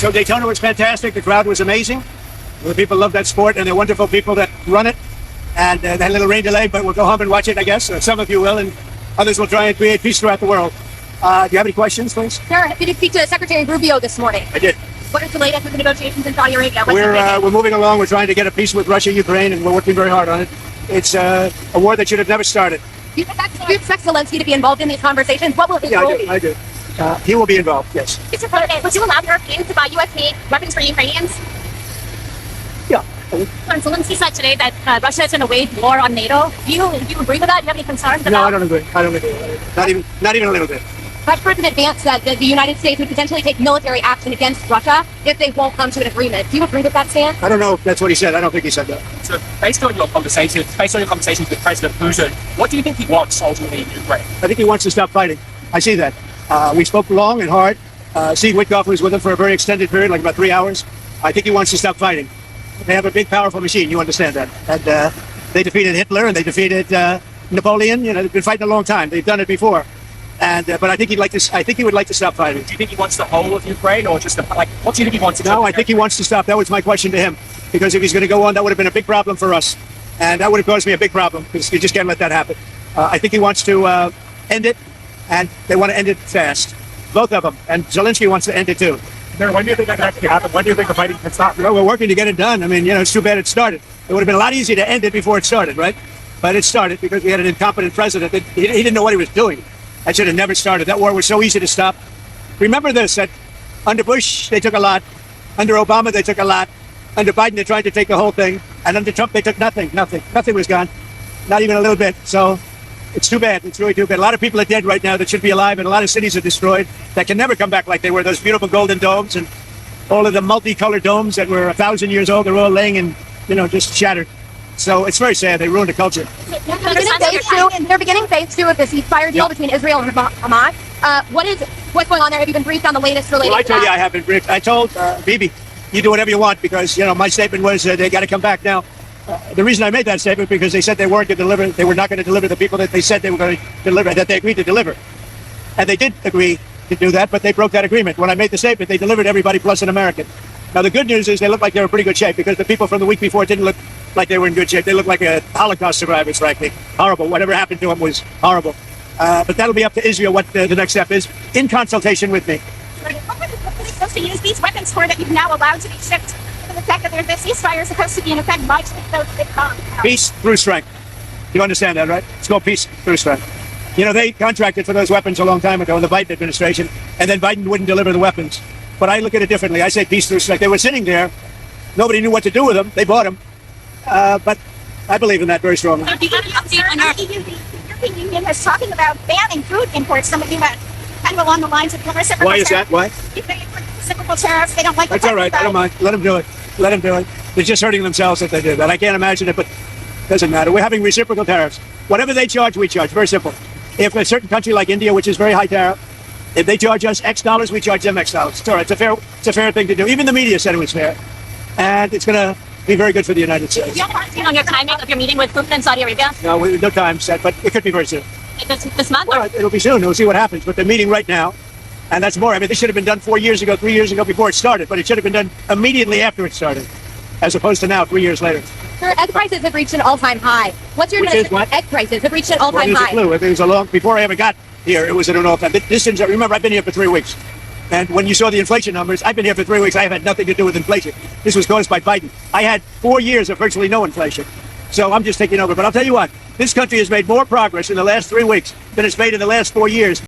So Daytona was fantastic. The crowd was amazing. The people love that sport, and they're wonderful people that run it. And that little rain delay, but we'll go home and watch it, I guess. Some of you will, and others will try and create peace throughout the world. Do you have any questions, please? Sure. Did you speak to Secretary Rubio this morning? I did. What is the latest with the negotiations in Saudi Arabia? We're moving along. We're trying to get a peace with Russia, Ukraine, and we're working very hard on it. It's a war that should have never started. Do you expect Zelensky to be involved in these conversations? What will his role be? I do. He will be involved, yes. Mr. President, would you allow Europeans to buy U.S.-made weapons for Ukrainians? Yeah. Zelensky said today that Russia is going to wage war on NATO. Do you agree with that? Do you have any concerns about? No, I don't agree. I don't agree. Not even a little bit. Vice President Vance said that the United States would potentially take military action against Russia if they won't come to an agreement. Do you agree with that stance? I don't know if that's what he said. I don't think he said that. So, based on your conversations with President Putin, what do you think he wants ultimately in Ukraine? I think he wants to stop fighting. I see that. We spoke long and hard. Steve Witkoff was with him for a very extended period, like about 3 hours. I think he wants to stop fighting. They have a big, powerful machine. You understand that. And they defeated Hitler and they defeated Napoleon. You know, they've been fighting a long time. They've done it before. And but I think he would like to stop fighting. Do you think he wants the whole of Ukraine, or just what do you think he wants to do? No, I think he wants to stop. That was my question to him. Because if he's going to go on, that would have been a big problem for us. And that would have caused me a big problem, because you just can't let that happen. I think he wants to end it, and they want to end it fast. Both of them. And Zelensky wants to end it too. When do you think that can actually happen? When do you think the fighting can stop? Well, we're working to get it done. I mean, it's too bad it started. It would have been a lot easier to end it before it started, right? But it started because we had an incompetent president. He didn't know what he was doing. That should have never started. That war was so easy to stop. Remember this, that under Bush, they took a lot. Under Obama, they took a lot. Under Biden, they tried to take the whole thing. And under Trump, they took nothing. Nothing was gone. Not even a little bit. So it's too bad. It's really too bad. A lot of people are dead right now that should be alive, and a lot of cities are destroyed that can never come back like they were. Those beautiful golden domes and all of the multicolored domes that were 1,000 years old, they're all laying in, just shattered. So it's very sad. They ruined the culture. They're beginning phase 2 of the ceasefire deal between Israel and Hamas. What's going on there? Have you been briefed on the latest related Well, I told to you that? I have been briefed. I told Bibi, you do whatever you want, because, my statement was they got to come back now. The reason I made that statement because they said they weren't going to deliver. They were not going to deliver the people that they said they were going to deliver, that they agreed to deliver. And they did agree to do that, but they broke that agreement. When I made the statement, they delivered everybody plus an American. Now, the good news is they look like they're in pretty good shape, because the people from the week before didn't look like they were in good shape. They looked like Holocaust survivors, frankly. Horrible. Whatever happened to them was horrible. But that'll be up to Israel what the next step is, in consultation with me. What were they supposed to use these weapons for that you've now allowed to be shipped? The fact that the ceasefire is supposed to be in effect, why should those big bombs? Peace through strength. You understand that, right? It's called peace through strength. They contracted for those weapons a long time ago in the Biden administration, and then Biden wouldn't deliver the weapons. But I look at it differently. I say peace through strength. They were sitting there. Nobody knew what to do with them. They bought them. But I believe in that very strongly. So do you have an update on the European Union is talking about banning food imports, something about kind of along the lines of reciprocal Why is that? Why? If they put reciprocal tariffs, they don't like That's all right. I don't mind. Let them do it. Let them do it. They're just hurting themselves if they do that. I can't imagine it, but it doesn't matter. We're having reciprocal tariffs. Whatever they charge, we charge. Very simple. If a certain country like India, which is very high tariff, if they charge us X dollars, we charge them X dollars. It's all right. It's a fair thing to do. Even the media said it was fair. And it's going to be very good for the United States. Do you have an update on your timing of your meeting with Putin in Saudi Arabia? No time set, but it could be very soon. This month? Well, it'll be soon. We'll see what happens. But they're meeting right now. And that's more. I mean, this should have been done 4 years ago, 3 years ago before it started. But it should have been done immediately after it started, as opposed to now, 3 years later. Sir, egg prices have reached an all-time high. What's your what? Egg prices have reached an all-time Well, high. Clue. It was before I ever got here, it was at an all-time. Remember, I've been here for 3 weeks. And when you saw the inflation numbers, I've been here for 3 weeks. I have had nothing to do with inflation. This was caused by Biden. I had 4 years of virtually no inflation. So I'm just taking over. But I'll tell you what, this country has made more progress in the last 3 weeks than it's made in the last 4 years.